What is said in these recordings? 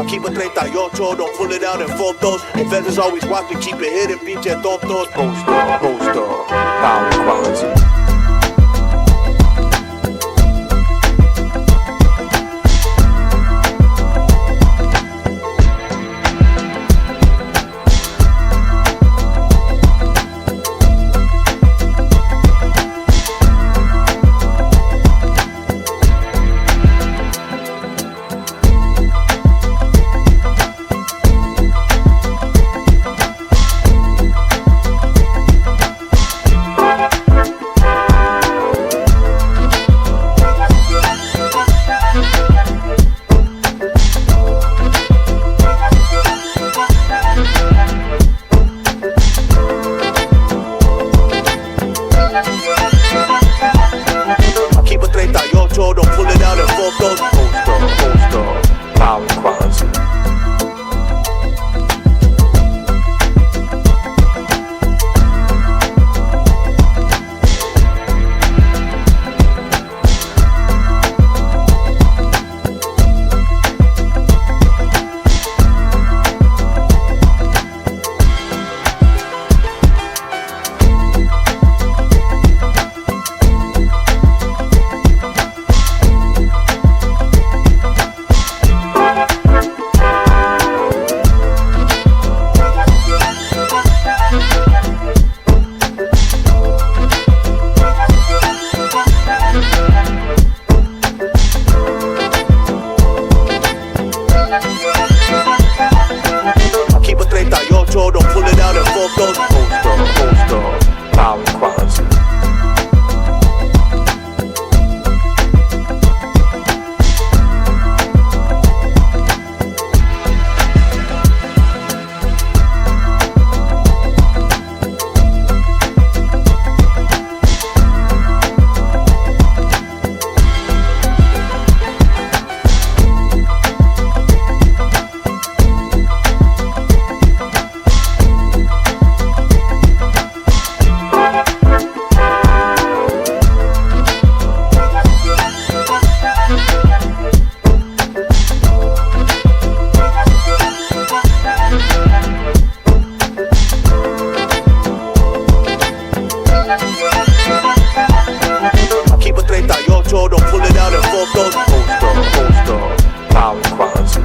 Keep a 38, don't pull it out in photos. Investors always watching, keep it hidden, pinche tontos. Poster, power quality. Keep a 38, don't pull it out in photos. Poster, power quality. Keep a 38, don't pull it out in photos. Poster, power quality. Keep a 38, don't pull it out in photos. Poster, power quality.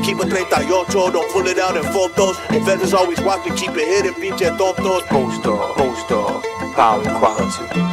Keep a 38, don't pull it out in photos. Investors always watching, keep it hidden, pinche tontos. Poster, power quality.